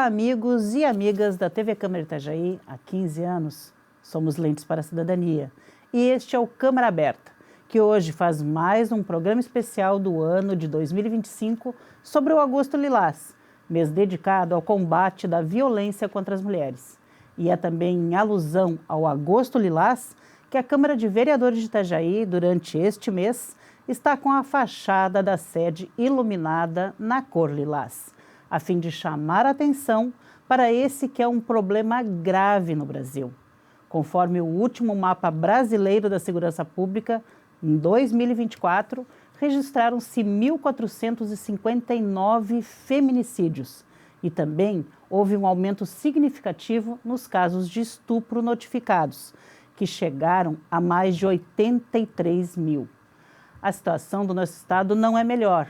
Olá, amigos e amigas da TV Câmara Itajaí. Há 15 anos, somos Lentes para a Cidadania. E este é o Câmara Aberta, que hoje faz mais um programa especial do ano de 2025 sobre o Agosto Lilás, mês dedicado ao combate da violência contra as mulheres. E é também em alusão ao Agosto Lilás que a Câmara de Vereadores de Itajaí, durante este mês, está com a fachada da sede iluminada na cor lilás, a fim de chamar a atenção para esse que é um problema grave no Brasil. Conforme o último mapa brasileiro da segurança pública, em 2024, registraram-se 1.459 feminicídios e também houve um aumento significativo nos casos de estupro notificados, que chegaram a mais de 83 mil. A situação do nosso estado não é melhor,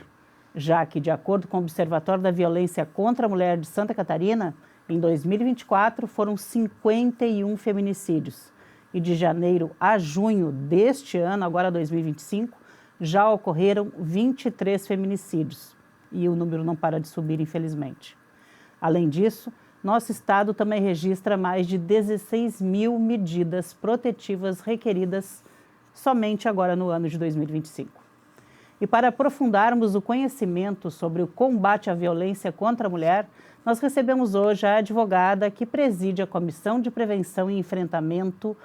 já que, de acordo com o Observatório da Violência contra a Mulher de Santa Catarina, em 2024 foram 51 feminicídios e de janeiro a junho deste ano, agora 2025, já ocorreram 23 feminicídios e o número não para de subir, infelizmente. Além disso, nosso estado também registra mais de 16 mil medidas protetivas requeridas somente agora no ano de 2025. E para aprofundarmos o conhecimento sobre o combate à violência contra a mulher, nós recebemos hoje a advogada que preside a Comissão de Prevenção e Enfrentamento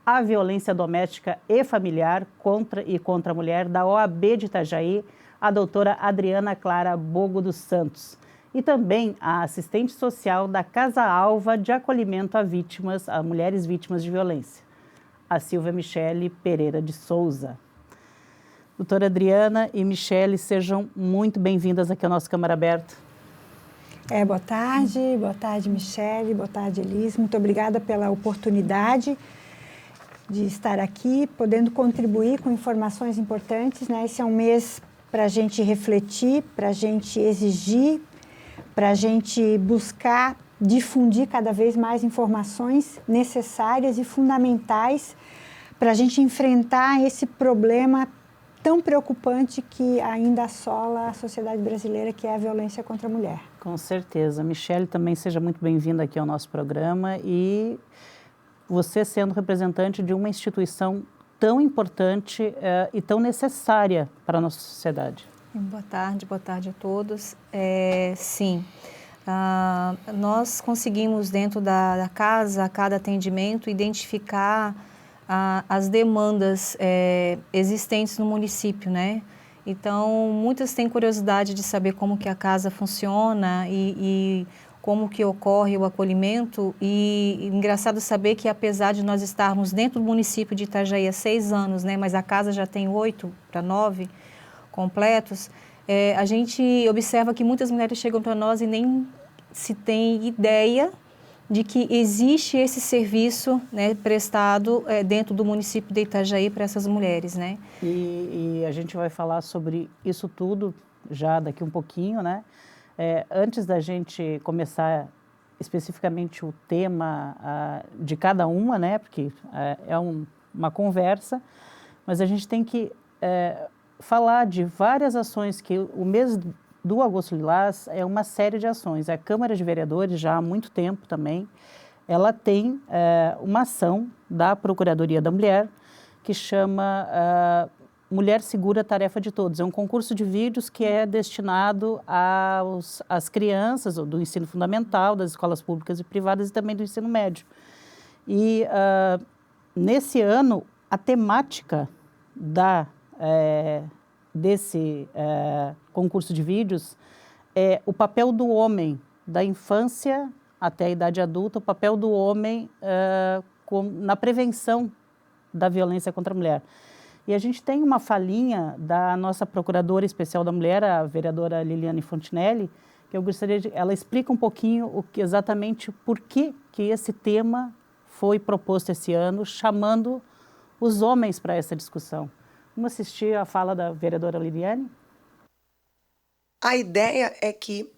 à Violência Doméstica e Familiar contra a Mulher da OAB de Itajaí, a doutora Adriana Clara Bogo dos Santos, e também a assistente social da Casa Alva de Acolhimento a mulheres vítimas de violência, a Silvia Michele Pereira de Souza. Doutora Adriana e Michele, sejam muito bem-vindas aqui ao nosso Câmara Aberta. Boa tarde, Michele, boa tarde, Elis. Muito obrigada pela oportunidade de estar aqui, podendo contribuir com informações importantes, né? Esse é um mês para a gente refletir, para a gente exigir, para a gente buscar difundir cada vez mais informações necessárias e fundamentais para a gente enfrentar esse problema tão preocupante que ainda assola a sociedade brasileira, que é a violência contra a mulher. Com certeza. Michele, também seja muito bem-vinda aqui ao nosso programa e você sendo representante de uma instituição tão importante e tão necessária para a nossa sociedade. Boa tarde a todos. Sim, nós conseguimos dentro da casa, a cada atendimento, identificar as demandas existentes no município, né? Então, muitas têm curiosidade de saber como que a casa funciona e como que ocorre o acolhimento. E engraçado saber que, apesar de nós estarmos dentro do município de Itajaí há 6 anos, né? Mas a casa já tem 8 para 9 completos, a gente observa que muitas mulheres chegam para nós e nem se tem ideia de que existe esse serviço, né, prestado dentro do município de Itajaí para essas mulheres, né? E a gente vai falar sobre isso tudo já daqui um pouquinho, né? Antes da gente começar especificamente o tema de cada uma, né? Porque uma conversa, mas a gente tem que falar de várias ações que o mês do Agosto Lilás é uma série de ações. A Câmara de Vereadores, já há muito tempo também, ela tem uma ação da Procuradoria da Mulher que chama Mulher Segura, Tarefa de Todos. É um concurso de vídeos que é destinado às crianças do ensino fundamental, das escolas públicas e privadas e também do ensino médio. E nesse ano, a temática desse concurso de vídeos é o papel do homem, da infância até a idade adulta, o papel do homem na prevenção da violência contra a mulher. E a gente tem uma falinha da nossa Procuradora Especial da Mulher, a vereadora Liliane Fontinelli, que eu gostaria ela explica um pouquinho exatamente por que esse tema foi proposto esse ano, chamando os homens para essa discussão. Vamos assistir a fala da vereadora Liliane? A ideia é que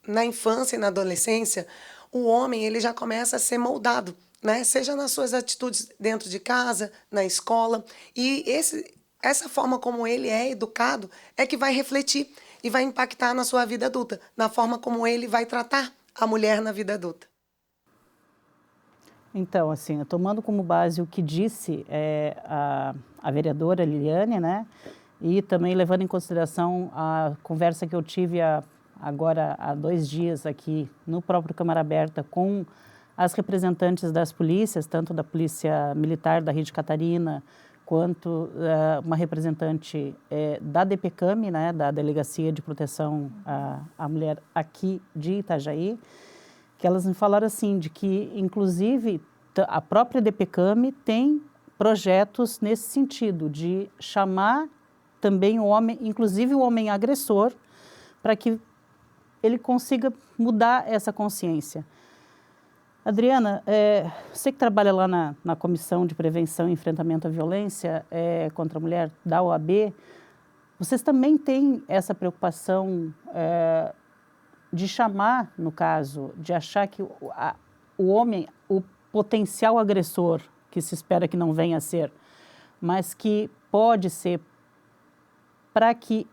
na infância e na adolescência, o homem ele já começa a ser moldado, né? Seja nas suas atitudes dentro de casa, na escola. E essa forma como ele é educado é que vai refletir e vai impactar na sua vida adulta, na forma como ele vai tratar a mulher na vida adulta? Então, assim, tomando como base o que disse a vereadora Liliane, né, e também levando em consideração a conversa que eu tive agora há 2 dias aqui no próprio Câmara Aberta com as representantes das polícias, tanto da Polícia Militar da Rede Catarina, quanto uma representante da DPCAM, né, da Delegacia de Proteção à Mulher aqui de Itajaí, que elas me falaram assim, de que, inclusive, a própria DPCAM tem projetos nesse sentido, de chamar também o homem, inclusive o homem agressor, para que ele consiga mudar essa consciência. Adriana, você que trabalha lá na Comissão de Prevenção e Enfrentamento à Violência contra a Mulher da OAB, vocês também têm essa preocupação de chamar, no caso, de achar que o homem, o potencial agressor, que se espera que não venha a ser, mas que pode ser, para que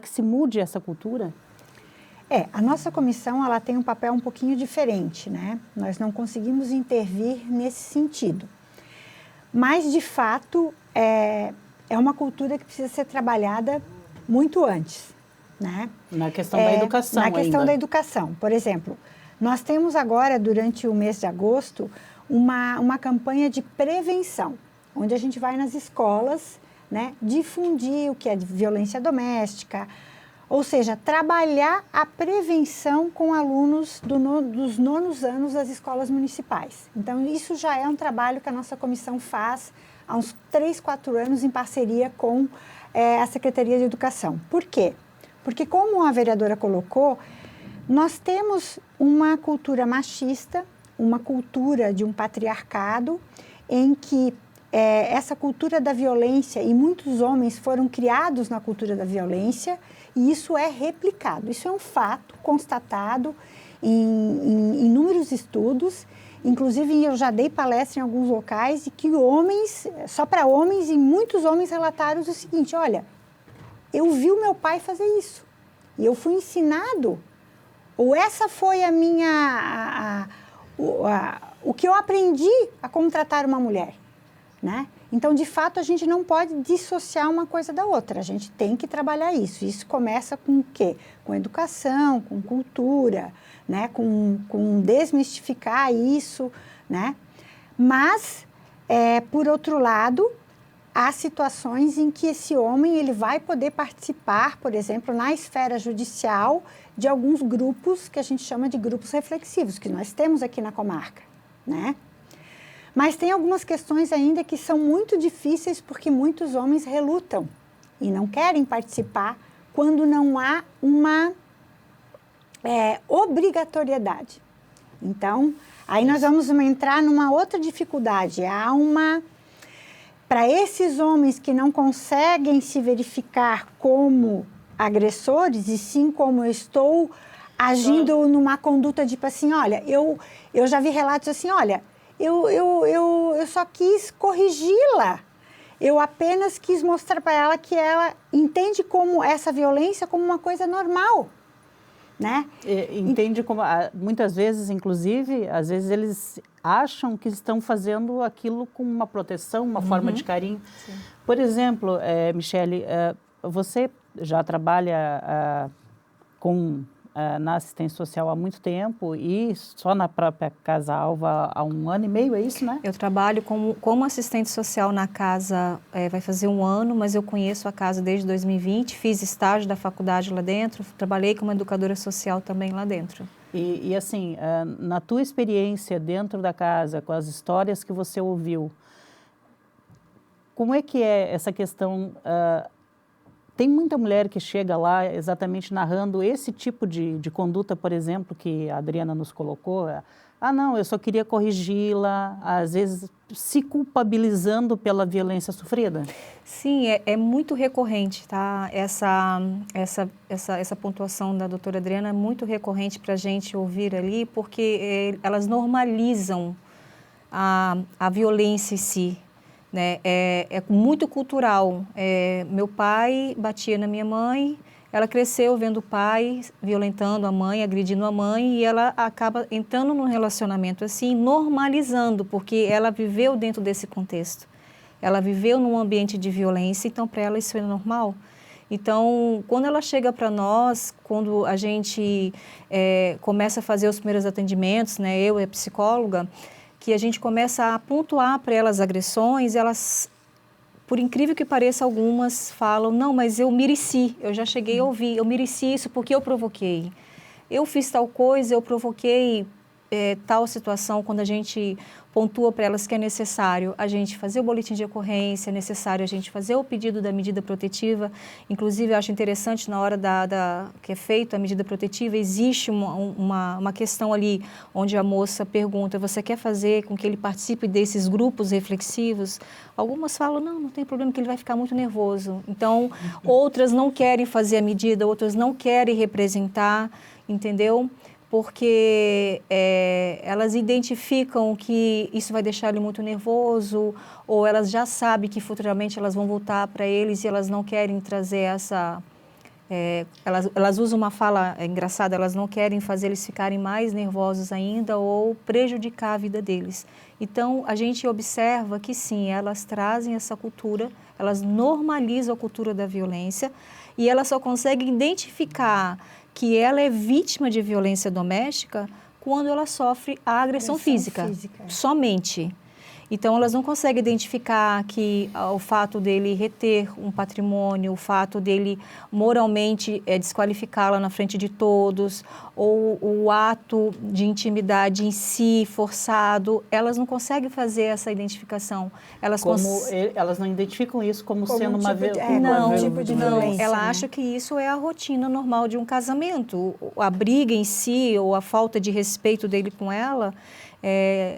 se mude essa cultura? A nossa comissão ela tem um papel um pouquinho diferente, né? Nós não conseguimos intervir nesse sentido. Mas, de fato, é uma cultura que precisa ser trabalhada muito antes, né? Na questão da educação Na questão ainda. da educação. Por exemplo, nós temos agora, durante o mês de agosto, uma campanha de prevenção, onde a gente vai nas escolas, né, difundir o que é violência doméstica, ou seja, trabalhar a prevenção com alunos dos 9º anos das escolas municipais. Então, isso já é um trabalho que a nossa comissão faz há uns 3, 4 anos em parceria com a Secretaria de Educação. Por quê? Porque, como a vereadora colocou, nós temos uma cultura machista, uma cultura de um patriarcado, em que essa cultura da violência, e muitos homens foram criados na cultura da violência, e isso é replicado. Isso é um fato constatado em inúmeros estudos. Inclusive, eu já dei palestra em alguns locais e que homens, só para homens, e muitos homens relataram o seguinte: olha, eu vi o meu pai fazer isso e eu fui ensinado, ou essa foi a minha, o que eu aprendi a como tratar uma mulher, né? Então, de fato, a gente não pode dissociar uma coisa da outra. A gente tem que trabalhar isso. Isso começa com o quê? Com educação, com cultura, né? Com desmistificar isso, né? Mas, por outro lado, há situações em que esse homem ele vai poder participar, por exemplo, na esfera judicial, de alguns grupos que a gente chama de grupos reflexivos, que nós temos aqui na comarca, né? Mas tem algumas questões ainda que são muito difíceis porque muitos homens relutam e não querem participar quando não há uma obrigatoriedade. Então, aí nós vamos entrar numa outra dificuldade. Para esses homens que não conseguem se verificar como agressores, e sim como eu estou agindo numa conduta tipo assim, olha, eu já vi relatos assim, olha, eu só quis corrigi-la. Eu apenas quis mostrar para ela que ela entende como essa violência como uma coisa normal, né? Entende como, muitas vezes, inclusive, às vezes eles acham que estão fazendo aquilo com uma proteção, uma forma de carinho. Sim. Por exemplo, Michele, você já trabalha na assistência social há muito tempo e só na própria Casa Alva há 1 ano e meio, é isso, né? Eu trabalho como assistente social na casa, vai fazer 1 ano, mas eu conheço a casa desde 2020, fiz estágio da faculdade lá dentro, trabalhei como educadora social também lá dentro. E assim, na tua experiência dentro da casa, com as histórias que você ouviu, como é que é essa questão? Tem muita mulher que chega lá exatamente narrando esse tipo de conduta, por exemplo, que a Adriana nos colocou. Não, eu só queria corrigi-la, às vezes se culpabilizando pela violência sofrida. Sim, é muito recorrente, tá? Essa pontuação da doutora Adriana é muito recorrente para a gente ouvir ali, porque elas normalizam a violência em si. Né? É muito cultural. Meu pai batia na minha mãe, Ela cresceu vendo o pai violentando a mãe, agredindo a mãe, e ela acaba entrando num relacionamento assim, normalizando, porque ela viveu dentro desse contexto. Ela viveu num ambiente de violência, então para ela isso é normal. Então, quando ela chega para nós, quando a gente começa a fazer os primeiros atendimentos, né, eu e a psicóloga, que a gente começa a pontuar para elas agressões, elas... Por incrível que pareça, algumas falam, não, mas eu mereci, eu já cheguei a ouvir, eu mereci isso porque eu provoquei. Eu fiz tal coisa, eu provoquei tal situação. Quando a gente pontua para elas que é necessário a gente fazer o boletim de ocorrência, é necessário a gente fazer o pedido da medida protetiva. Inclusive, eu acho interessante, na hora que é feita a medida protetiva, existe uma questão ali onde a moça pergunta, você quer fazer com que ele participe desses grupos reflexivos? Algumas falam, não tem problema, que ele vai ficar muito nervoso. Então, outras não querem fazer a medida, outras não querem representar, entendeu? Porque elas identificam que isso vai deixar ele muito nervoso, ou elas já sabem que futuramente elas vão voltar para eles e elas não querem trazer essa... elas usam uma fala engraçada, elas não querem fazer eles ficarem mais nervosos ainda ou prejudicar a vida deles. Então, a gente observa que sim, elas trazem essa cultura, elas normalizam a cultura da violência e elas só conseguem identificar que ela é vítima de violência doméstica quando ela sofre a agressão física. Somente. Então, elas não conseguem identificar que o fato dele reter um patrimônio, o fato dele moralmente desqualificá-la na frente de todos, ou o ato de intimidade em si, forçado, elas não conseguem fazer essa identificação. Elas não identificam isso como sendo uma violência. Ela acha que isso é a rotina normal de um casamento. A briga em si, ou a falta de respeito dele com ela,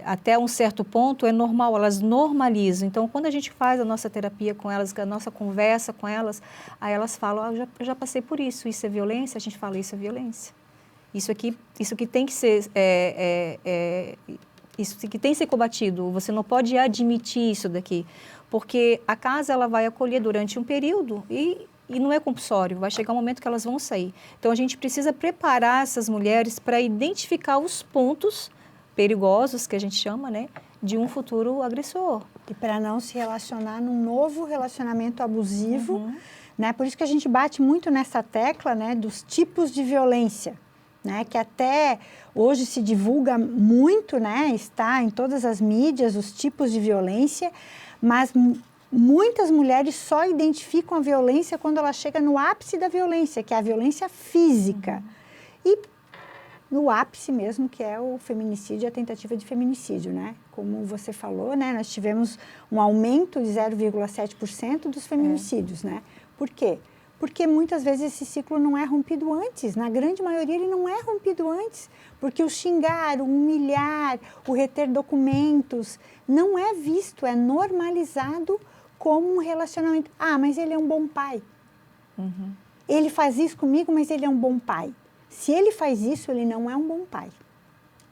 até um certo ponto é normal, elas normalizam. Então, quando a gente faz a nossa terapia com elas, a nossa conversa com elas, aí elas falam, eu já passei por isso é violência? A gente fala, isso é violência. Isso que tem que ser, isso que tem que ser combatido. Você não pode admitir isso daqui, porque a casa ela vai acolher durante um período e não é compulsório, vai chegar um momento que elas vão sair. Então, a gente precisa preparar essas mulheres para identificar os pontos perigosos, que a gente chama, né, de um futuro agressor. E para não se relacionar num novo relacionamento abusivo, né? Por isso que a gente bate muito nessa tecla, né, dos tipos de violência, né, que até hoje se divulga muito, né, está em todas as mídias os tipos de violência, mas muitas mulheres só identificam a violência quando ela chega no ápice da violência, que é a violência física. E no ápice mesmo, que é o feminicídio e a tentativa de feminicídio, né? Como você falou, né? Nós tivemos um aumento de 0,7% dos feminicídios, né? Por quê? Porque muitas vezes esse ciclo não é rompido antes. Na grande maioria ele não é rompido antes, porque o xingar, o humilhar, o reter documentos não é visto, é normalizado como um relacionamento. Ah, mas ele é um bom pai. Ele faz isso comigo, mas ele é um bom pai. Se ele faz isso, ele não é um bom pai.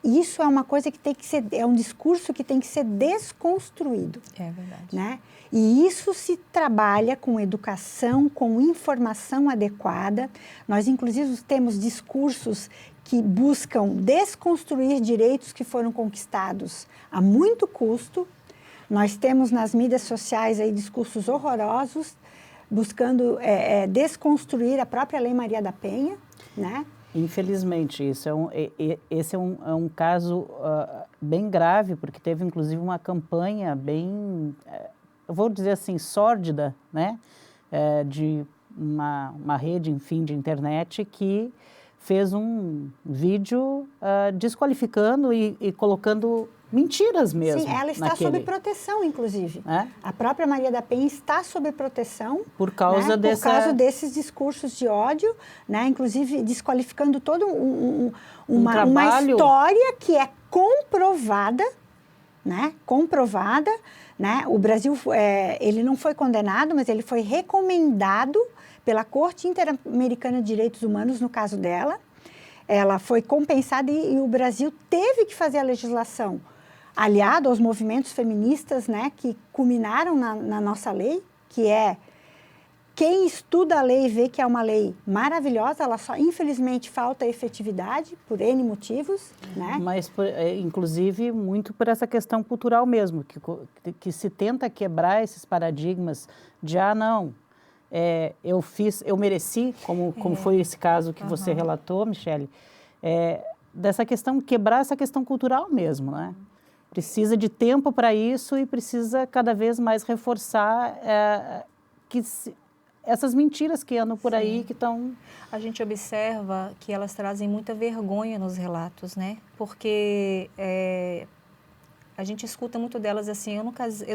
Isso é uma coisa que tem que ser, é um discurso que tem que ser desconstruído. É verdade. Né? E isso se trabalha com educação, com informação adequada. Nós, inclusive, temos discursos que buscam desconstruir direitos que foram conquistados a muito custo. Nós temos nas mídias sociais aí discursos horrorosos, buscando desconstruir a própria Lei Maria da Penha, né? Infelizmente, esse é um caso bem grave, porque teve inclusive uma campanha bem, eu vou dizer assim, sórdida, né? De uma rede, enfim, de internet que fez um vídeo desqualificando e colocando mentiras mesmo. Sim, ela está sob proteção, inclusive. A própria Maria da Penha está sob proteção por causa, né? Por causa desses discursos de ódio, né? Inclusive desqualificando toda uma história que é comprovada, né? Comprovada, né? O Brasil, ele não foi condenado, mas ele foi recomendado pela Corte Interamericana de Direitos Humanos, no caso dela. Ela foi compensada e o Brasil teve que fazer a legislação aliado aos movimentos feministas, né, que culminaram na nossa lei, que é quem estuda a lei vê que é uma lei maravilhosa, ela só, infelizmente, falta efetividade por N motivos, né? Mas, inclusive, muito por essa questão cultural mesmo, que se tenta quebrar esses paradigmas de, não, eu mereci, como foi esse caso que você relatou, Michele, dessa questão, quebrar essa questão cultural mesmo, né? Precisa de tempo para isso e precisa cada vez mais reforçar essas mentiras que andam por aí, que estão... A gente observa que elas trazem muita vergonha nos relatos, né? Porque a gente escuta muito delas assim, eu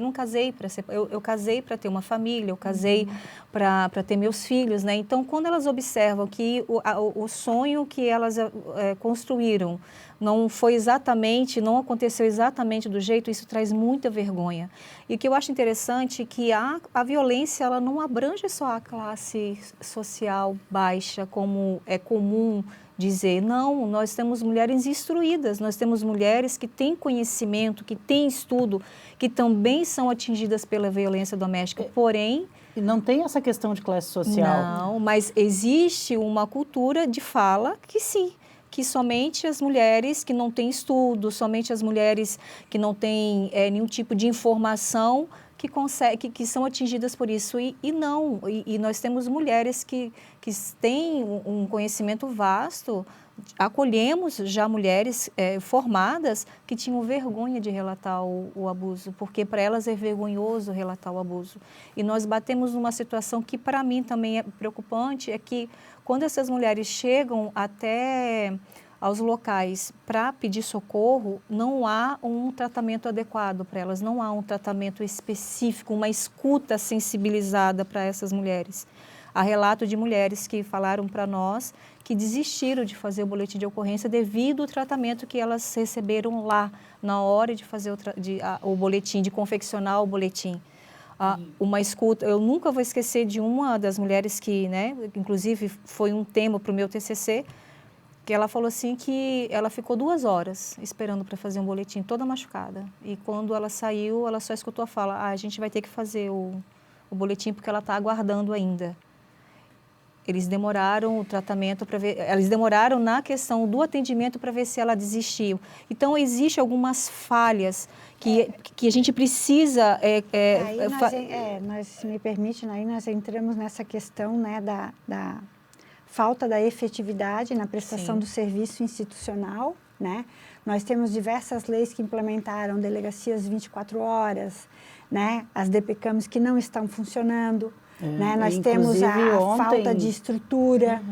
não casei para ser... Eu casei para ter uma família, eu casei para ter meus filhos, né? Então, quando elas observam que o sonho que elas construíram não aconteceu exatamente do jeito, isso traz muita vergonha. E o que eu acho interessante é que a violência, ela não abrange só a classe social baixa, como é comum dizer. Não, nós temos mulheres instruídas, nós temos mulheres que têm conhecimento, que têm estudo, que também são atingidas pela violência doméstica, porém... E não tem essa questão de classe social. Não, mas existe uma cultura de fala que sim, que somente as mulheres que não têm estudo, somente as mulheres que não têm nenhum tipo de informação que são atingidas por isso. E nós temos mulheres que têm um conhecimento vasto, acolhemos já mulheres formadas que tinham vergonha de relatar o abuso, porque para elas é vergonhoso relatar o abuso. E nós batemos numa situação que para mim também é preocupante, é que quando essas mulheres chegam até aos locais para pedir socorro, não há um tratamento adequado para elas, não há um tratamento específico, uma escuta sensibilizada para essas mulheres. Há relato de mulheres que falaram para nós que desistiram de fazer o boletim de ocorrência devido ao tratamento que elas receberam lá, na hora de fazer o boletim, de confeccionar o boletim. Uma escuta, eu nunca vou esquecer de uma das mulheres que, né, inclusive foi um tema para o meu TCC, que ela falou assim que ela ficou 2 horas esperando para fazer um boletim, toda machucada. E quando ela saiu, ela só escutou a fala, a gente vai ter que fazer o boletim porque ela está aguardando ainda. Eles demoraram o tratamento para ver, eles demoraram na questão do atendimento para ver se ela desistiu. Então, existem algumas falhas que a gente precisa... nós, se me permite, aí nós entramos nessa questão, né, da falta da efetividade na prestação do serviço institucional, né? Nós temos diversas leis que implementaram delegacias 24 horas, né? As DPCAMs que não estão funcionando, né? Nós temos a falta de estrutura,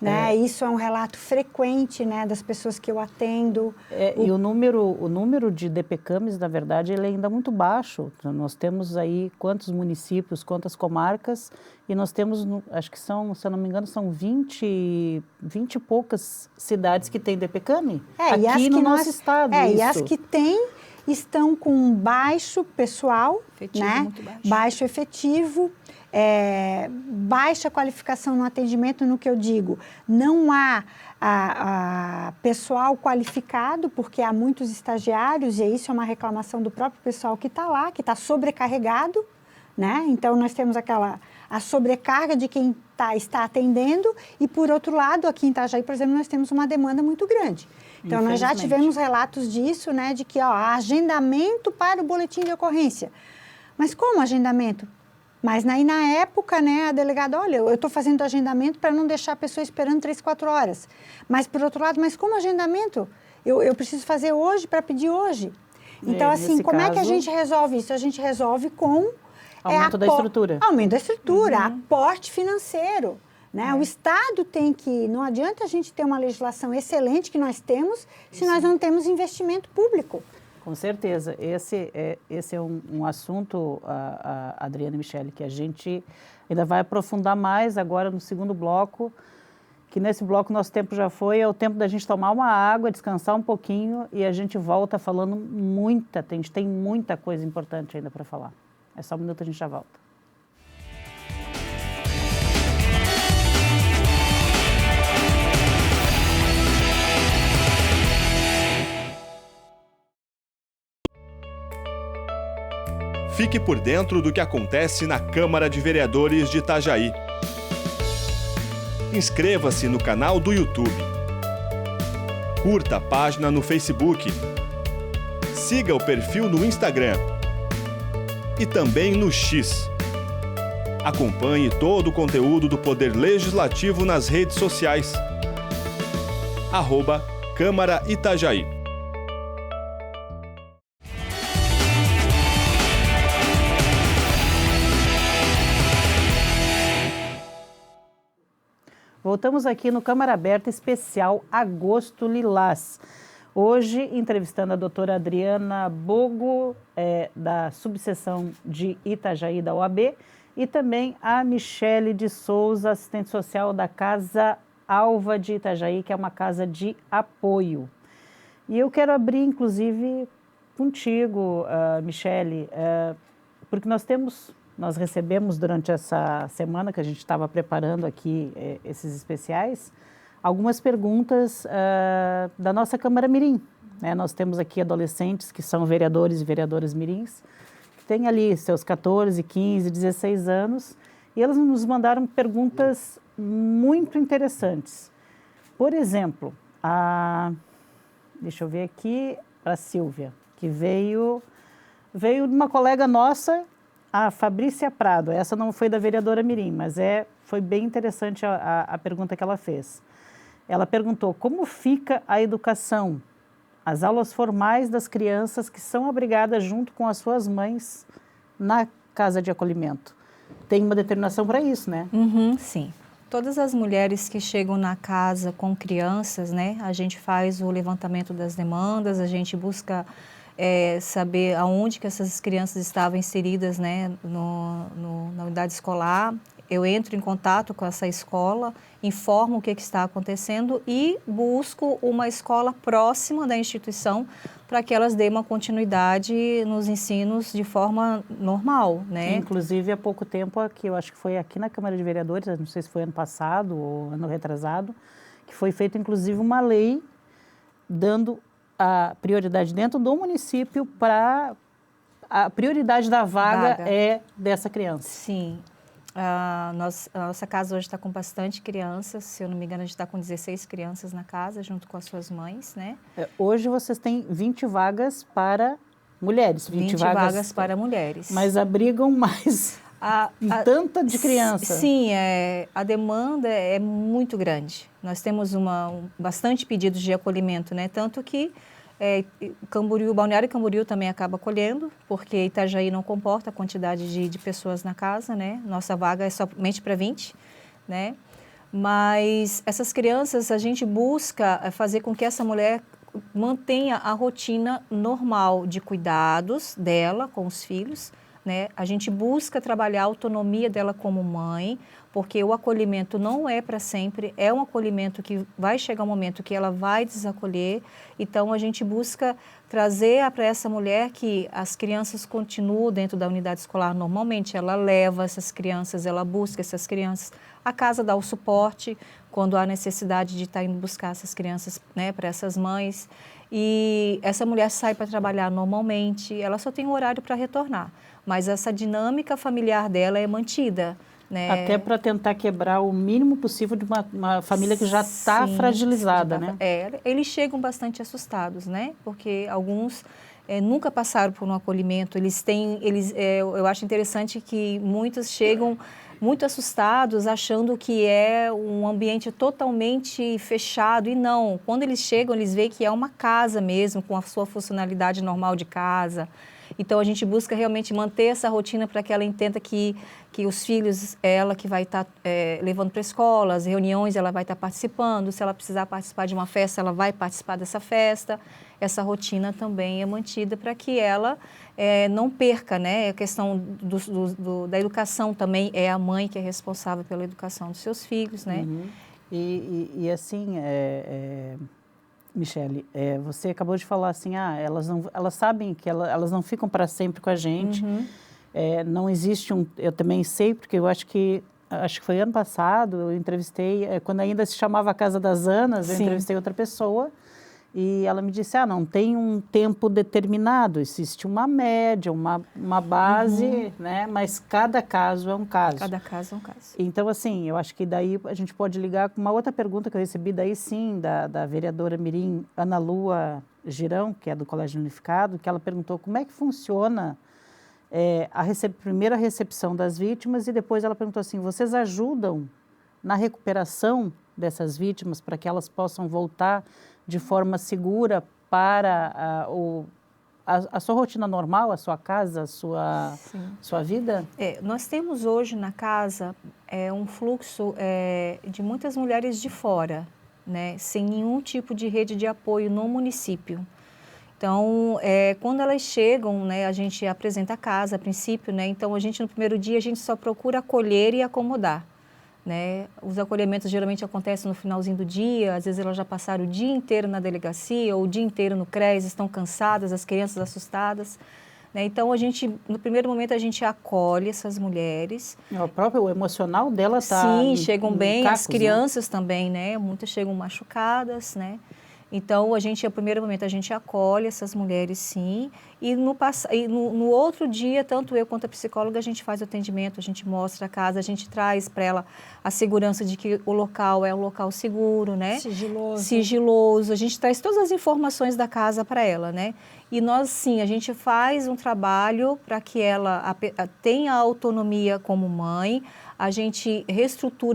né? Isso é um relato frequente, né, das pessoas que eu atendo. E o número de DPCAMs, na verdade, ele é ainda muito baixo. Nós temos aí quantos municípios, quantas comarcas, e nós temos, acho que são, se eu não me engano, são 20 e poucas cidades que têm DPCAM aqui no nosso estado. E as que têm estão com baixo pessoal, efetivo, né? Muito baixo efetivo, baixa qualificação no atendimento, no que eu digo, não há pessoal qualificado, porque há muitos estagiários, e isso é uma reclamação do próprio pessoal que está lá, que está sobrecarregado, né? Então, nós temos a sobrecarga de quem está atendendo, e, por outro lado, aqui em Itajaí, por exemplo, nós temos uma demanda muito grande. Então, nós já tivemos relatos disso, né, de que há agendamento para o boletim de ocorrência. Mas como agendamento? Mas aí, na época, né, a delegada, olha, eu estou fazendo agendamento para não deixar a pessoa esperando 3, 4 horas. Mas, por outro lado, mas como agendamento? Eu preciso fazer hoje para pedir hoje. Então, assim, como é que a gente resolve isso? A gente resolve com... Aumento da estrutura. Aumento da estrutura, aporte financeiro. Né? O Estado tem que... Não adianta a gente ter uma legislação excelente que nós temos se nós não temos investimento público. Com certeza. Esse é um assunto, Adriana e Michele, que a gente ainda vai aprofundar mais agora no segundo bloco, que nesse bloco nosso tempo já foi, é o tempo da gente tomar uma água, descansar um pouquinho e a gente volta falando a gente tem muita coisa importante ainda para falar. É só um minuto, a gente já volta. Fique por dentro do que acontece na Câmara de Vereadores de Itajaí. Inscreva-se no canal do YouTube. Curta a página no Facebook. Siga o perfil no Instagram. E também no X. Acompanhe todo o conteúdo do Poder Legislativo nas redes sociais. @Câmara Itajaí. Voltamos aqui no Câmara Aberta Especial Agosto Lilás. Hoje, entrevistando a doutora Adriana Bogo, da subseção de Itajaí da OAB, e também a Michele de Souza, assistente social da Casa Alva de Itajaí, que é uma casa de apoio. E eu quero abrir, inclusive, contigo, Michele, porque nós recebemos durante essa semana que a gente estava preparando aqui esses especiais, algumas perguntas da nossa Câmara Mirim. Né? Nós temos aqui adolescentes que são vereadores e vereadoras mirins, que têm ali seus 14, 15, 16 anos, e elas nos mandaram perguntas muito interessantes. Por exemplo, deixa eu ver aqui, a Silvia, que veio de uma colega nossa, a Fabrícia Prado. Essa não foi da vereadora Mirim, mas foi bem interessante a pergunta que ela fez. Ela perguntou como fica a educação, as aulas formais das crianças que são abrigadas junto com as suas mães na casa de acolhimento. Tem uma determinação para isso, né? Sim. Todas as mulheres que chegam na casa com crianças, né, a gente faz o levantamento das demandas, a gente busca saber aonde que essas crianças estavam inseridas, né, na unidade escolar. Eu entro em contato com essa escola, informo o que está acontecendo e busco uma escola próxima da instituição para que elas dêem uma continuidade nos ensinos de forma normal, né? Inclusive, há pouco tempo, eu acho que foi aqui na Câmara de Vereadores, não sei se foi ano passado ou ano retrasado, que foi feita, inclusive, uma lei dando a prioridade dentro do município para a prioridade da vaga é dessa criança. Sim. A nossa casa hoje está com bastante crianças, se eu não me engano, a gente está com 16 crianças na casa, junto com as suas mães, né? Hoje vocês têm 20 vagas para mulheres. 20 vagas para mulheres. Mas abrigam mais tanta de criança. Sim, a demanda é muito grande. Nós temos bastante pedidos de acolhimento, né? Tanto que Camboriú, Balneário Camboriú também acaba acolhendo, porque Itajaí não comporta a quantidade de pessoas na casa, né? Nossa vaga é somente para 20, né? Mas essas crianças, a gente busca fazer com que essa mulher mantenha a rotina normal de cuidados dela com os filhos, né? A gente busca trabalhar a autonomia dela como mãe, porque o acolhimento não é para sempre, é um acolhimento que vai chegar um momento que ela vai desacolher. Então, a gente busca trazer para essa mulher que as crianças continuam dentro da unidade escolar normalmente, ela leva essas crianças, ela busca essas crianças, a casa dá o suporte quando há necessidade de estar indo buscar essas crianças, né, para essas mães. E essa mulher sai para trabalhar normalmente, ela só tem um horário para retornar, mas essa dinâmica familiar dela é mantida. Né? Até para tentar quebrar o mínimo possível de uma família que já está fragilizada, né? Eles chegam bastante assustados, né? Porque alguns nunca passaram por um acolhimento. Eu acho interessante que muitos chegam muito assustados, achando que é um ambiente totalmente fechado. E não, quando eles chegam, eles veem que é uma casa mesmo, com a sua funcionalidade normal de casa. Então, a gente busca realmente manter essa rotina para que ela entenda que os filhos, ela que vai estar levando para a escola, as reuniões ela vai estar participando, se ela precisar participar de uma festa, ela vai participar dessa festa. Essa rotina também é mantida para que ela não perca, né? A questão da educação também é a mãe que é responsável pela educação dos seus filhos, né? Uhum. E assim, Michele, você acabou de falar assim, elas sabem que elas não ficam para sempre com a gente. Uhum. Não existe eu também sei, porque eu acho que foi ano passado, eu entrevistei, quando ainda se chamava Casa das Anas, eu entrevistei outra pessoa E ela me disse, não tem um tempo determinado, existe uma média, uma base, né? Mas cada caso é um caso. Cada caso é um caso. Então, assim, eu acho que daí a gente pode ligar com uma outra pergunta que eu recebi daí, sim, da vereadora mirim Ana Lua Girão, que é do Colégio Unificado, que ela perguntou como é que funciona primeiro a recepção das vítimas e depois ela perguntou assim, vocês ajudam na recuperação dessas vítimas para que elas possam voltar de forma segura para a sua rotina normal, a sua casa, a sua vida? Nós temos hoje na casa um fluxo de muitas mulheres de fora, né, sem nenhum tipo de rede de apoio no município. Então, quando elas chegam, né, a gente apresenta a casa a princípio, né, então a gente no primeiro dia a gente só procura acolher e acomodar. Né? Os acolhimentos geralmente acontecem no finalzinho do dia, às vezes elas já passaram o dia inteiro na delegacia ou o dia inteiro no CRES, estão cansadas, as crianças assustadas. Né? Então, no primeiro momento, a gente acolhe essas mulheres. O emocional dela está... Sim, chegam bem, cacos, as crianças, né? Também, né? Muitas chegam machucadas, né? Então, no primeiro momento, a gente acolhe essas mulheres, sim, e no outro dia, tanto eu quanto a psicóloga, a gente faz o atendimento, a gente mostra a casa, a gente traz para ela a segurança de que o local é um local seguro, né? Sigiloso. A gente traz todas as informações da casa para ela, né? E nós, sim, a gente faz um trabalho para que ela tenha autonomia como mãe, a gente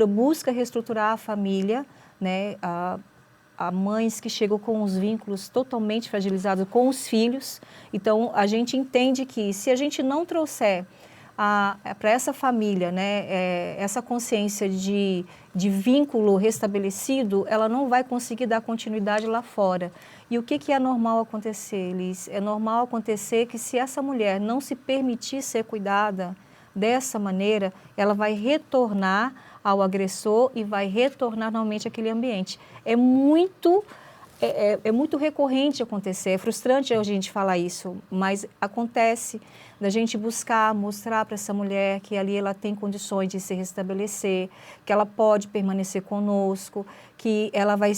busca reestruturar a família, né? Há mães que chegam com os vínculos totalmente fragilizados com os filhos. Então, a gente entende que se a gente não trouxer para essa família, né, essa consciência de vínculo restabelecido, ela não vai conseguir dar continuidade lá fora. E o que é normal acontecer, Liz? É normal acontecer que se essa mulher não se permitir ser cuidada dessa maneira, ela vai retornar ao agressor e vai retornar novamente àquele ambiente. É muito recorrente acontecer, é frustrante a gente falar isso, mas acontece da gente mostrar para essa mulher que ali ela tem condições de se restabelecer, que ela pode permanecer conosco, que ela vai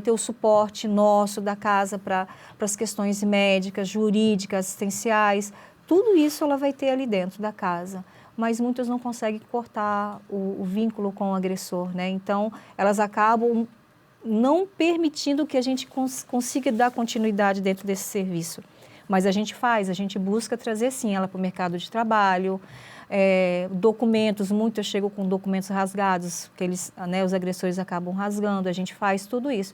ter o suporte nosso da casa para as questões médicas, jurídicas, assistenciais, tudo isso ela vai ter ali dentro da casa. Mas muitas não conseguem cortar o vínculo com o agressor, né? Então, elas acabam não permitindo que a gente consiga dar continuidade dentro desse serviço. Mas a gente busca trazer, sim, ela para o mercado de trabalho, documentos, muitas chegam com documentos rasgados, que os agressores acabam rasgando, a gente faz tudo isso.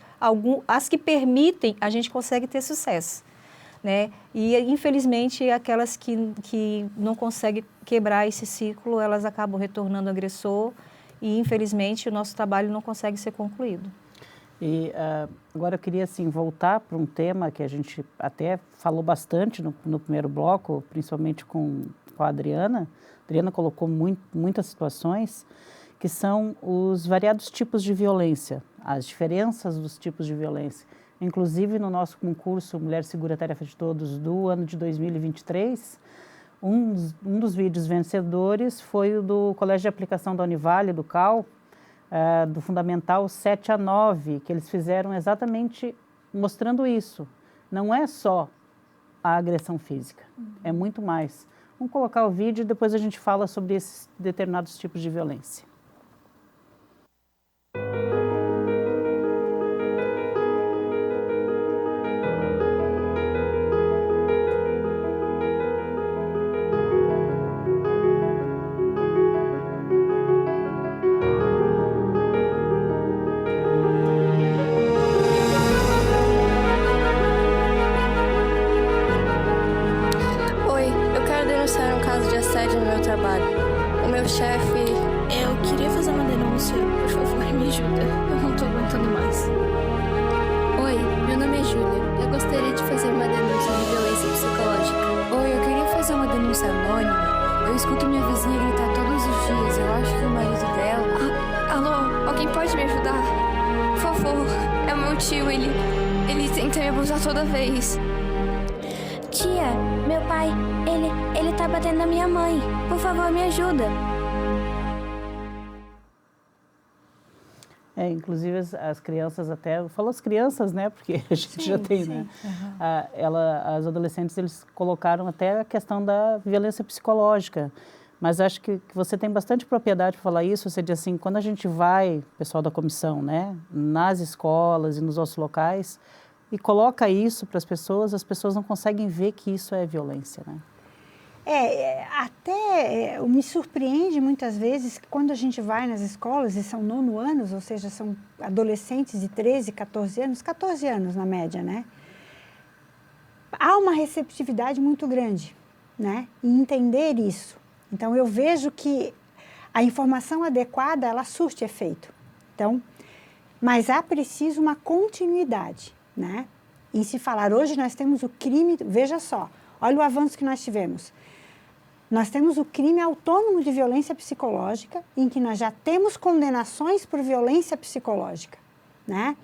As que permitem, a gente consegue ter sucesso. Né? E, infelizmente, aquelas que não conseguem quebrar esse ciclo, elas acabam retornando ao agressor e, infelizmente, o nosso trabalho não consegue ser concluído. E agora eu queria, assim, voltar para um tema que a gente até falou bastante no primeiro bloco, principalmente com a Adriana. A Adriana colocou muitas situações, que são os variados tipos de violência, as diferenças dos tipos de violência. Inclusive, no nosso concurso Mulher Segura Tarefa de Todos do ano de 2023, um dos vídeos vencedores foi o do Colégio de Aplicação da Univale, do CAL, do Fundamental 7 a 9, que eles fizeram exatamente mostrando isso. Não é só a agressão física, é muito mais. Vamos colocar o vídeo e depois a gente fala sobre esses determinados tipos de violência. Eu escuto minha vizinha gritar todos os dias. Eu acho que o marido dela... Alô, alguém pode me ajudar? Por favor, é o meu tio, ele tenta me abusar toda vez. Tia, meu pai, ele tá batendo na minha mãe. Por favor, me ajuda. Inclusive as crianças até, eu falo as crianças, né, porque a gente já tem, né, as adolescentes, eles colocaram até a questão da violência psicológica, mas acho que você tem bastante propriedade para falar isso. Você diz assim, quando a gente vai, pessoal da comissão, né, nas escolas e nos outros locais, e coloca isso para as pessoas não conseguem ver que isso é violência, né? Até me surpreende muitas vezes que quando a gente vai nas escolas, e são 9º anos, ou seja, são adolescentes de 13, 14 anos na média, né? Há uma receptividade muito grande, né? Em entender isso. Então, eu vejo que a informação adequada, ela surte efeito. Então, mas há preciso uma continuidade, né? Em se falar, hoje nós temos o crime, veja só, olha o avanço que nós tivemos. Nós temos o crime autônomo de violência psicológica, em que nós já temos condenações por violência psicológica, né?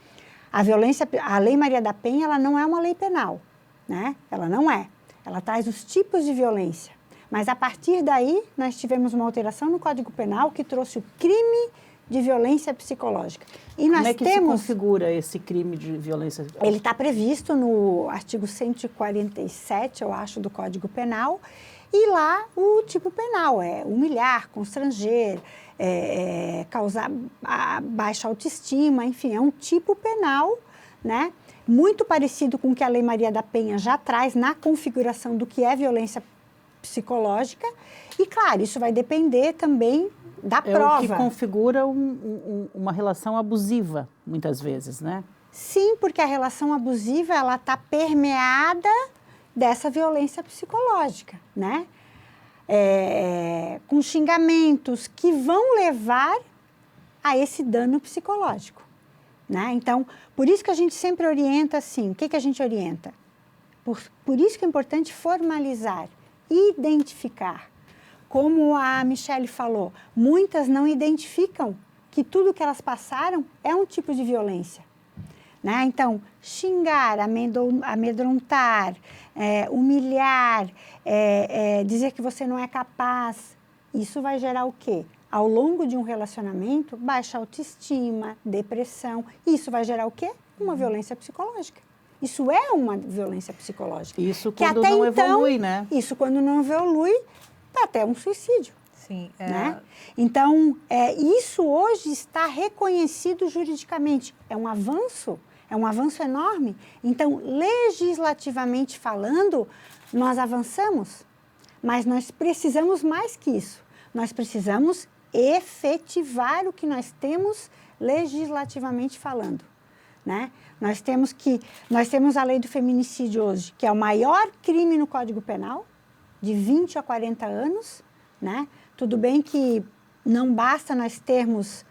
A Lei Maria da Penha, ela não é uma lei penal, né? Ela não é. Ela traz os tipos de violência. Mas, a partir daí, nós tivemos uma alteração no Código Penal que trouxe o crime de violência psicológica. E nós Como é que se configura esse crime de violência? Ele está previsto no artigo 147, eu acho, do Código Penal. E lá o tipo penal é humilhar, constranger, causar baixa autoestima, enfim, é um tipo penal, né? Muito parecido com o que a Lei Maria da Penha já traz na configuração do que é violência psicológica. E, claro, isso vai depender também da prova. É o que configura uma relação abusiva, muitas vezes, né? Sim, porque a relação abusiva, ela está permeada dessa violência psicológica, né? Com xingamentos que vão levar a esse dano psicológico, né? Então, por isso que a gente sempre orienta assim, o que a gente orienta? Por isso que é importante formalizar, identificar. Como a Michele falou, muitas não identificam que tudo que elas passaram é um tipo de violência, né? Então, xingar, amedrontar, humilhar, dizer que você não é capaz, isso vai gerar o quê? Ao longo de um relacionamento, baixa autoestima, depressão. Isso vai gerar o quê? Uma violência psicológica. Isso é uma violência psicológica. Isso quando não evolui, né? Isso quando não evolui, até um suicídio. Sim. Né? Então, isso hoje está reconhecido juridicamente. É um avanço enorme. Então, legislativamente falando, nós avançamos, mas nós precisamos mais que isso. Nós precisamos efetivar o que nós temos legislativamente falando, né? Nós temos a lei do feminicídio hoje, que é o maior crime no Código Penal, de 20 a 40 anos, né? Tudo bem que não basta nós termos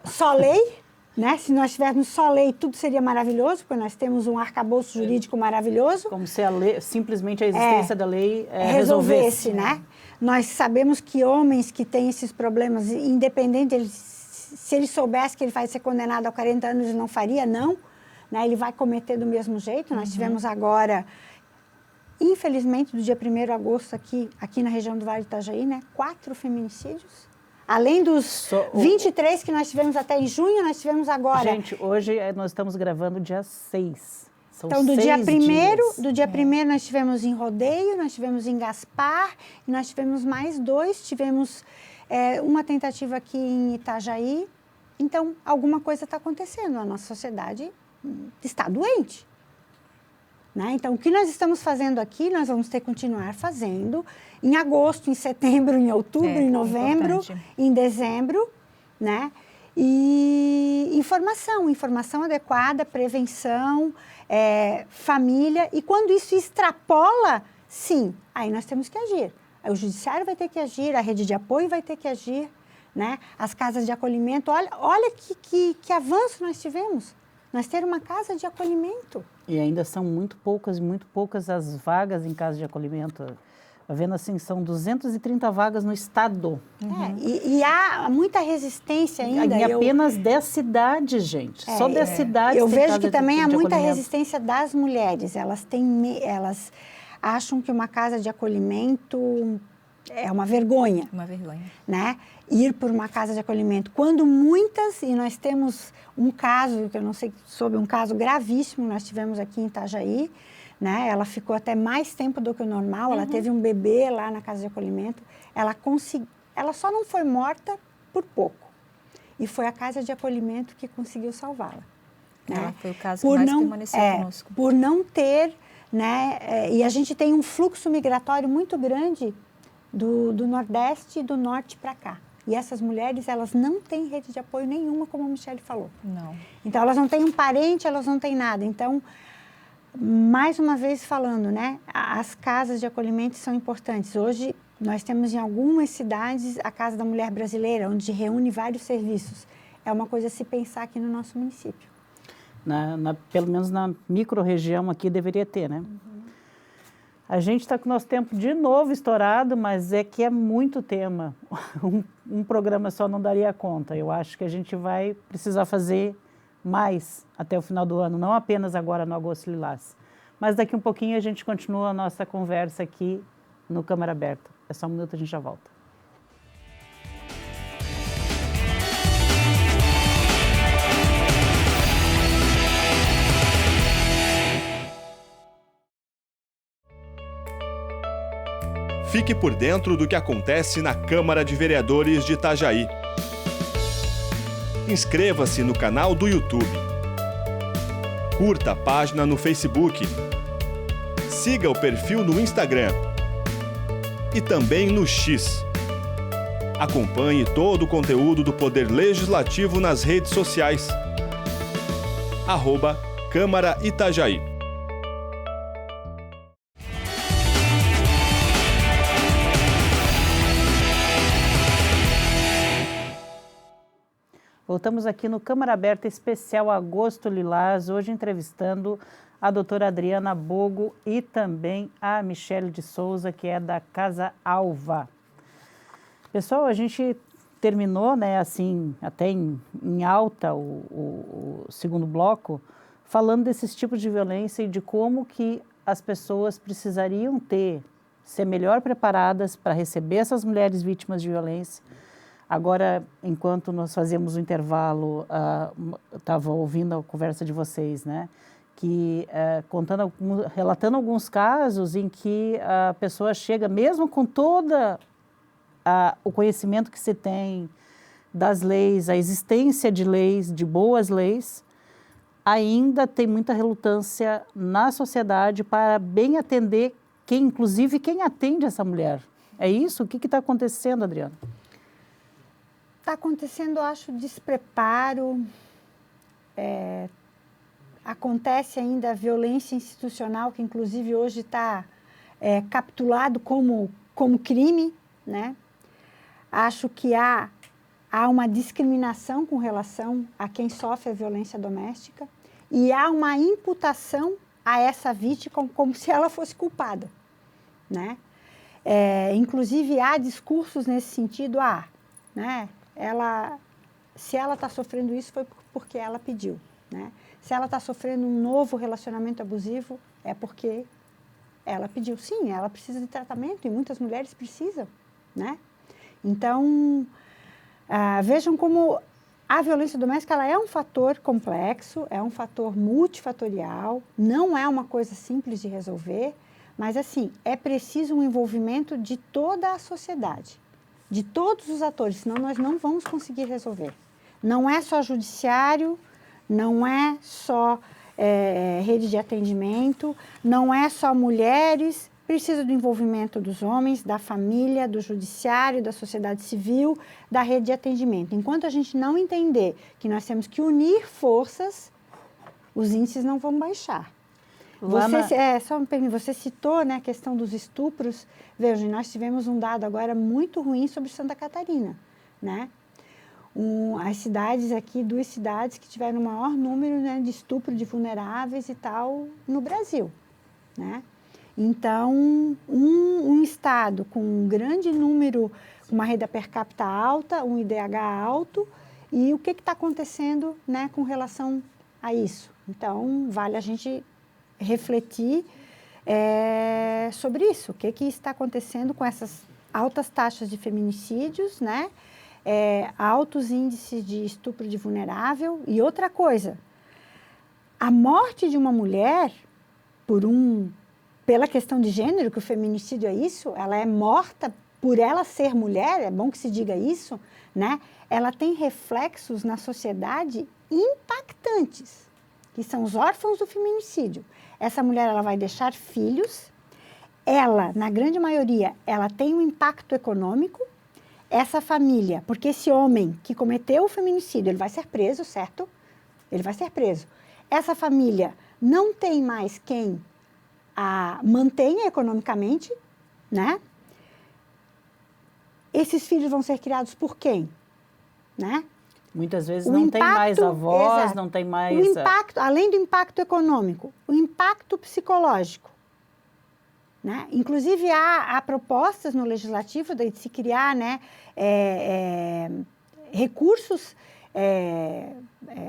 só lei, né? Se nós tivéssemos só lei, tudo seria maravilhoso, porque nós temos um arcabouço jurídico maravilhoso. Como se simplesmente a existência da lei resolvesse, né? Nós sabemos que homens que têm esses problemas, independente, se ele soubesse que ele vai ser condenado a 40 anos, ele não faria, não. Né? Ele vai cometer do mesmo jeito. Nós tivemos agora, infelizmente, do dia 1º de agosto, aqui na região do Vale do Itajaí, né? 4 feminicídios. Além dos 23 que nós tivemos até em junho, nós tivemos agora. Gente, hoje nós estamos gravando dia 6. São então, do 6 dia 1º, dias. Nós tivemos em Rodeio, nós tivemos em Gaspar, e nós tivemos mais 2, tivemos uma tentativa aqui em Itajaí. Então, alguma coisa está acontecendo, a nossa sociedade está doente. Né? Então, o que nós estamos fazendo aqui, nós vamos ter que continuar fazendo em agosto, em setembro, em outubro, em novembro, em dezembro, né? E informação adequada, prevenção, família. E quando isso extrapola, sim, aí nós temos que agir. O judiciário vai ter que agir, a rede de apoio vai ter que agir, né? As casas de acolhimento. Olha que avanço nós tivemos. Nós ter uma casa de acolhimento. E ainda são muito poucas as vagas em casa de acolhimento. Está vendo assim, são 230 vagas no estado. E há muita resistência ainda. Em apenas 10 cidades, gente. Só 10 cidades. Eu vejo que também há muita resistência das mulheres. Elas acham que uma casa de acolhimento é uma vergonha. Uma vergonha. Né? Ir por uma casa de acolhimento. Quando muitas, e nós temos um caso, que eu não sei, sobre um caso gravíssimo, nós tivemos aqui em Itajaí, né? Ela ficou até mais tempo do que o normal, ela teve um bebê lá na casa de acolhimento, ela só não foi morta por pouco. E foi a casa de acolhimento que conseguiu salvá-la. Né? Foi o caso que mais permaneceu conosco. Por não ter, né? E a gente tem um fluxo migratório muito grande do Nordeste e do Norte para cá. E essas mulheres, elas não têm rede de apoio nenhuma, como a Michele falou. Não. Então, elas não têm um parente, elas não têm nada. Então, mais uma vez falando, né? As casas de acolhimento são importantes. Hoje, nós temos em algumas cidades a Casa da Mulher Brasileira, onde reúne vários serviços. É uma coisa a se pensar aqui no nosso município. Pelo menos na micro-região aqui deveria ter, né? A gente está com o nosso tempo de novo estourado, mas é que é muito tema. Um programa só não daria conta. Eu acho que a gente vai precisar fazer mais até o final do ano, não apenas agora no Agosto Lilás. Mas daqui um pouquinho a gente continua a nossa conversa aqui no Câmara Aberta. É só um minuto, a gente já volta. Fique por dentro do que acontece na Câmara de Vereadores de Itajaí. Inscreva-se no canal do YouTube. Curta a página no Facebook. Siga o perfil no Instagram. E também no X. Acompanhe todo o conteúdo do Poder Legislativo nas redes sociais. @Câmara Itajaí. Voltamos aqui no Câmara Aberta Especial Agosto Lilás, hoje entrevistando a doutora Adriana Bogo e também a Michele de Souza, que é da Casa Alva. Pessoal, a gente terminou, né, assim, até em alta o segundo bloco, falando desses tipos de violência e de como que as pessoas precisariam ser melhor preparadas para receber essas mulheres vítimas de violência. Agora, enquanto nós fazíamos o intervalo, estava ouvindo a conversa de vocês, né? Que relatando alguns casos em que a pessoa chega, mesmo com todo o conhecimento que se tem das leis, a existência de leis, de boas leis, ainda tem muita relutância na sociedade para bem atender inclusive quem atende essa mulher. É isso? O que está acontecendo, Adriana? Está acontecendo, eu acho, despreparo, acontece ainda a violência institucional, que inclusive hoje está capitulado como crime, né? Acho que há uma discriminação com relação a quem sofre a violência doméstica e há uma imputação a essa vítima como se ela fosse culpada, né? Inclusive, há discursos nesse sentido, né? Se ela está sofrendo isso, foi porque ela pediu, né? Se ela está sofrendo um novo relacionamento abusivo, é porque ela pediu. Sim, ela precisa de tratamento e muitas mulheres precisam, né? Então, vejam como a violência doméstica ela é um fator complexo, é um fator multifatorial, não é uma coisa simples de resolver, mas, assim, é preciso um envolvimento de toda a sociedade, de todos os atores, senão nós não vamos conseguir resolver. Não é só judiciário, não é só rede de atendimento, não é só mulheres, precisa do envolvimento dos homens, da família, do judiciário, da sociedade civil, da rede de atendimento. Enquanto a gente não entender que nós temos que unir forças, os índices não vão baixar. Você citou, né, a questão dos estupros. Veja, nós tivemos um dado agora muito ruim sobre Santa Catarina, né? As cidades aqui, 2 cidades que tiveram o maior número, né, de estupro de vulneráveis e tal no Brasil, né? Então, um estado com um grande número, uma renda per capita alta, um IDH alto, e o que está acontecendo, né, com relação a isso? Então, vale a gente refletir sobre isso. O que está acontecendo com essas altas taxas de feminicídios, né? Altos índices de estupro de vulnerável. E outra coisa, a morte de uma mulher pela questão de gênero, que o feminicídio é isso, ela é morta por ela ser mulher, é bom que se diga isso, né? Ela tem reflexos na sociedade impactantes, que são os órfãos do feminicídio. Essa mulher, ela vai deixar filhos, ela, na grande maioria, ela tem um impacto econômico, essa família, porque esse homem que cometeu o feminicídio, ele vai ser preso, certo? Ele vai ser preso. Essa família não tem mais quem a mantenha economicamente, né? Esses filhos vão ser criados por quem? Né? Muitas vezes não tem mais avós, exato, não tem mais... O impacto, além do impacto econômico, o impacto psicológico. Né? Inclusive, há propostas no legislativo de se criar, né, recursos,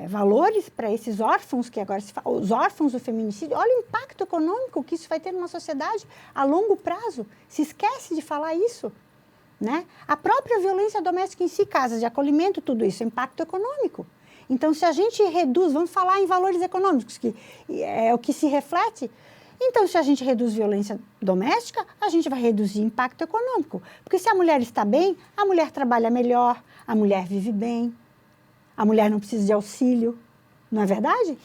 valores para esses órfãos, que agora se fala, os órfãos do feminicídio. Olha o impacto econômico que isso vai ter numa sociedade a longo prazo. Se esquece de falar isso. Né? A própria violência doméstica em si, casas de acolhimento, tudo isso é impacto econômico. Então, se a gente reduz, vamos falar em valores econômicos, que é o que se reflete. Então, se a gente reduz violência doméstica, a gente vai reduzir impacto econômico. Porque se a mulher está bem, a mulher trabalha melhor, a mulher vive bem, a mulher não precisa de auxílio, não é verdade?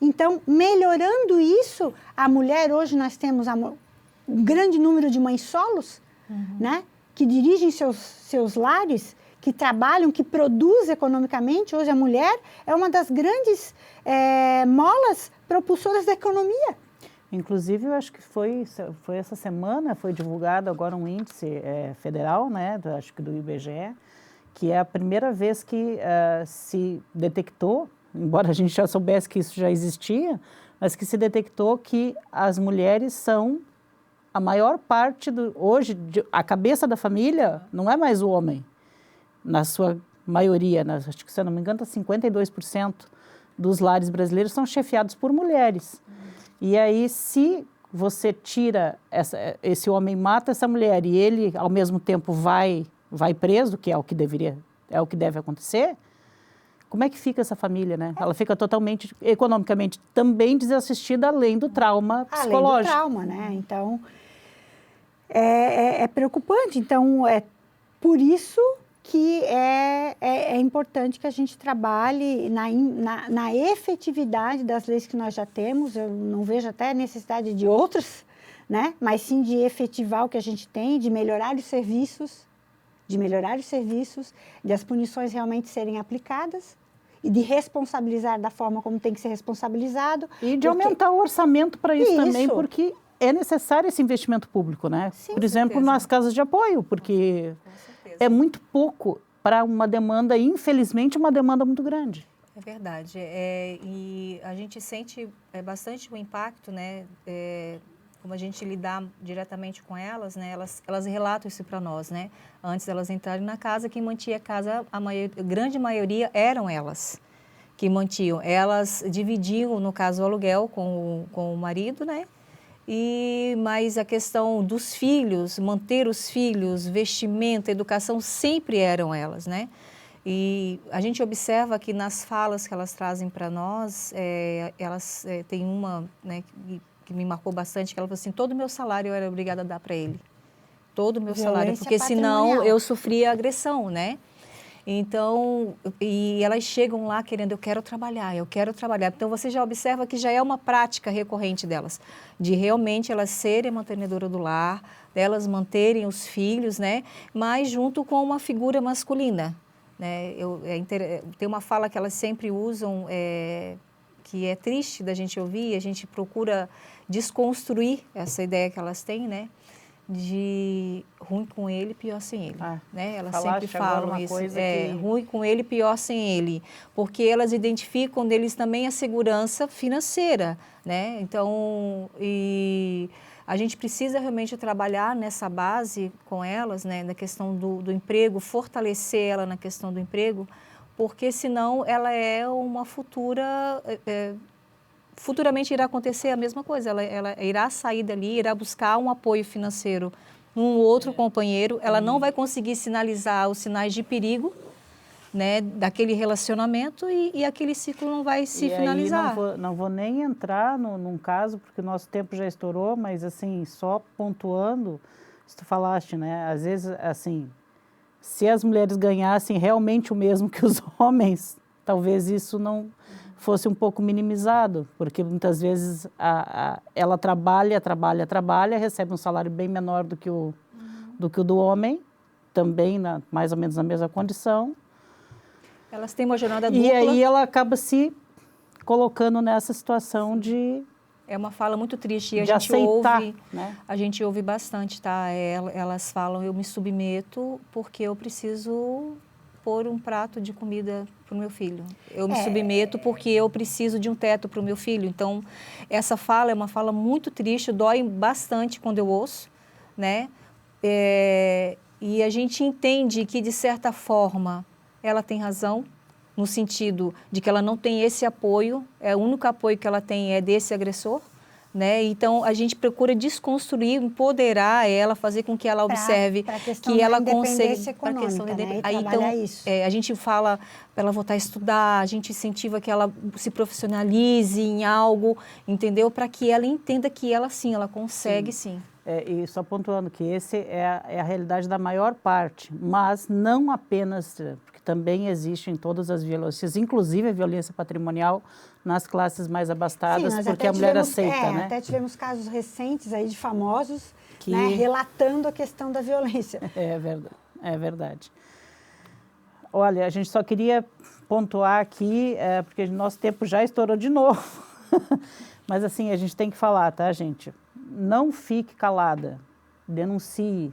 Então, melhorando isso, a mulher, hoje nós temos um grande número de mães solos, né? Que dirigem seus lares, que trabalham, que produzem economicamente. Hoje a mulher é uma das grandes molas propulsoras da economia. Inclusive, eu acho que foi essa semana, foi divulgado agora um índice federal, né, acho que do IBGE, que é a primeira vez que se detectou, embora a gente já soubesse que isso já existia, mas que se detectou que as mulheres são a maior parte hoje, a cabeça da família não é mais o homem, na sua maioria, acho que, se eu não me engano, 52% dos lares brasileiros são chefiados por mulheres. E aí, se você tira, esse homem mata essa mulher e ele, ao mesmo tempo, vai preso, que é o que deve acontecer, como é que fica essa família, né? Ela fica totalmente, economicamente, também desassistida, além do trauma psicológico. Além do trauma, né? Então, é preocupante. Então, é por isso que é importante que a gente trabalhe na efetividade das leis que nós já temos. Eu não vejo até necessidade de outras, né? Mas sim de efetivar o que a gente tem, de melhorar os serviços, de as punições realmente serem aplicadas e de responsabilizar da forma como tem que ser responsabilizado. E de aumentar o orçamento para isso também, porque é necessário esse investimento público, né? Sim, por exemplo, nas casas de apoio, porque é muito pouco para uma demanda, infelizmente, uma demanda muito grande. É verdade. E a gente sente bastante o impacto, né? Como a gente lidar diretamente com elas, né? Elas relatam isso para nós, né? Antes delas entrarem na casa, quem mantinha a casa, a grande maioria eram elas que mantinham. Elas dividiam, no caso, o aluguel com o marido, né? Mas a questão dos filhos, manter os filhos, vestimento, educação, sempre eram elas, né? E a gente observa que nas falas que elas trazem para nós, elas têm uma, né, que me marcou bastante, que ela falou assim, todo o meu salário eu era obrigada a dar para ele. Todo o meu salário, porque senão eu sofria agressão, né? Então, e elas chegam lá querendo, eu quero trabalhar. Então, você já observa que já é uma prática recorrente delas, de realmente elas serem mantenedoras do lar, delas manterem os filhos, né? Mas junto com uma figura masculina, né? Tem uma fala que elas sempre usam, que é triste da gente ouvir, a gente procura desconstruir essa ideia que elas têm, né? De ruim com ele, pior sem ele, né? Elas sempre falam isso, ruim com ele, pior sem ele, porque elas identificam neles também a segurança financeira, né? Então, a gente precisa realmente trabalhar nessa base com elas, né? Na questão do emprego, fortalecer ela na questão do emprego, porque senão ela é uma futuramente irá acontecer a mesma coisa, ela irá sair dali, irá buscar um apoio financeiro num outro companheiro, ela não vai conseguir sinalizar os sinais de perigo, né, daquele relacionamento e aquele ciclo não vai se finalizar. Não vou nem entrar num caso, porque o nosso tempo já estourou, mas assim, só pontuando, se tu falaste, né, às vezes, assim, se as mulheres ganhassem realmente o mesmo que os homens, talvez isso não fosse um pouco minimizado, porque muitas vezes ela trabalha, recebe um salário bem menor do que o do homem, também mais ou menos na mesma condição. Elas têm uma jornada dupla. E aí ela acaba se colocando nessa situação de... É uma fala muito triste e de aceitar, né? A gente ouve bastante, tá? Elas falam, eu me submeto porque eu preciso pôr um prato de comida para o meu filho. Eu me submeto porque eu preciso de um teto para o meu filho. Então, essa fala é uma fala muito triste, dói bastante quando eu ouço, né? E a gente entende que, de certa forma, ela tem razão, no sentido de que ela não tem esse apoio, o único apoio que ela tem é desse agressor, né? Então, a gente procura desconstruir, empoderar ela, fazer com que ela observe que ela consegue... Para a questão da independência econômica, né? Aí, então, isso. A gente fala para ela voltar a estudar, a gente incentiva que ela se profissionalize em algo, entendeu? Para que ela entenda que ela, sim, ela consegue, sim. E só pontuando que esse é a realidade da maior parte, mas não apenas, porque também existe em todas as violências, inclusive a violência patrimonial nas classes mais abastadas, porque a mulher aceita, né? Até tivemos casos recentes aí de famosos, né, relatando a questão da violência. É verdade. Olha, a gente só queria pontuar aqui, porque nosso tempo já estourou de novo, mas assim, a gente tem que falar, tá, gente? Não fique calada, denuncie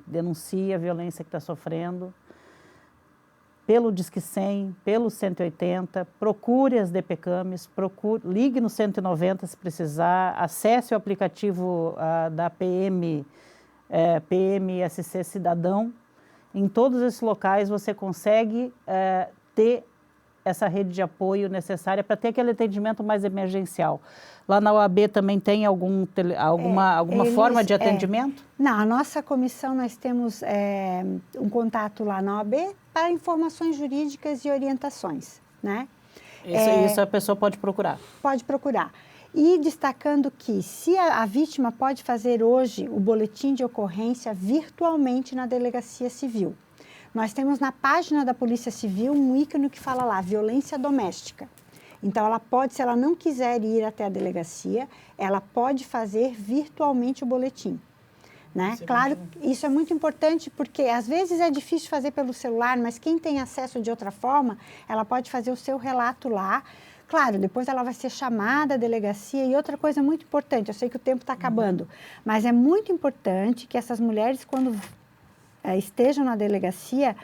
a violência que está sofrendo, pelo Disque 100, pelo 180, procure as DPCAMs, ligue no 190 se precisar, acesse o aplicativo da PMSC Cidadão. Em todos esses locais você consegue ter essa rede de apoio necessária para ter aquele atendimento mais emergencial. Lá na OAB também tem alguma forma de atendimento? Não, a nossa comissão, nós temos um contato lá na OAB para informações jurídicas e orientações, né? Isso a pessoa pode procurar? Pode procurar. E destacando que se a vítima pode fazer hoje o boletim de ocorrência virtualmente na delegacia civil. Nós temos na página da Polícia Civil um ícone que fala lá, violência doméstica. Então, ela pode, se ela não quiser ir até a delegacia, ela pode fazer virtualmente o boletim. Né? Claro, isso é muito importante porque às vezes é difícil fazer pelo celular, mas quem tem acesso de outra forma, ela pode fazer o seu relato lá. Claro, depois ela vai ser chamada à delegacia e outra coisa muito importante, eu sei que o tempo está acabando, mas é muito importante que essas mulheres, quando estejam na delegacia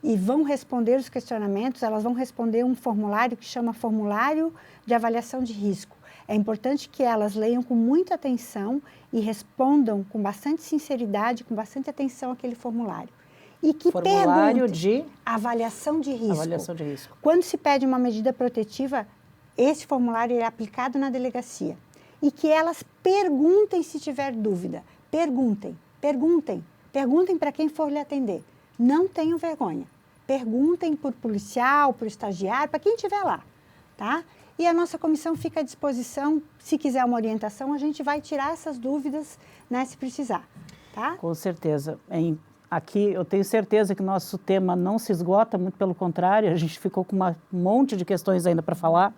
e vão responder os questionamentos, elas vão responder um formulário que chama Formulário de Avaliação de Risco. É importante que elas leiam com muita atenção e respondam com bastante sinceridade, com bastante atenção aquele formulário. E que formulário de avaliação de risco. Avaliação de risco. Quando se pede uma medida protetiva, esse formulário é aplicado na delegacia. E que elas perguntem se tiver dúvida. Perguntem para quem for lhe atender. Não tenham vergonha. Perguntem por policial, por estagiário, para quem estiver lá, tá? E a nossa comissão fica à disposição, se quiser uma orientação, a gente vai tirar essas dúvidas, né, se precisar, tá? Com certeza. Aqui eu tenho certeza que nosso tema não se esgota, muito pelo contrário, a gente ficou com um monte de questões ainda para falar.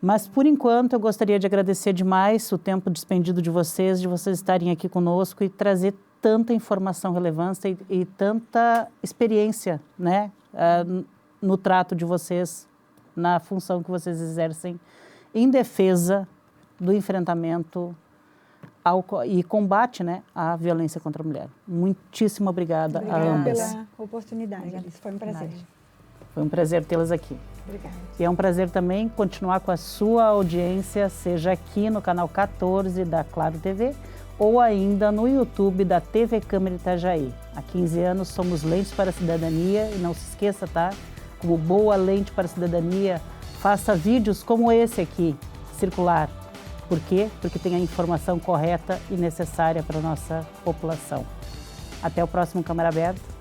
Mas, por enquanto, eu gostaria de agradecer demais o tempo despendido de vocês estarem aqui conosco e trazer tanta informação relevante e tanta experiência, né, no trato de vocês, na função que vocês exercem em defesa do enfrentamento e combate, né, à violência contra a mulher. Muitíssimo obrigada a ambas. Pela oportunidade, Alice. Foi um prazer. Foi um prazer tê-las aqui. Obrigada. E é um prazer também continuar com a sua audiência, seja aqui no canal 14 da Claro TV ou ainda no YouTube da TV Câmara Itajaí. Há 15 anos somos Lentes para a Cidadania e não se esqueça, tá? Como boa lente para a cidadania, faça vídeos como esse aqui, circular. Por quê? Porque tem a informação correta e necessária para a nossa população. Até o próximo Câmara Aberta.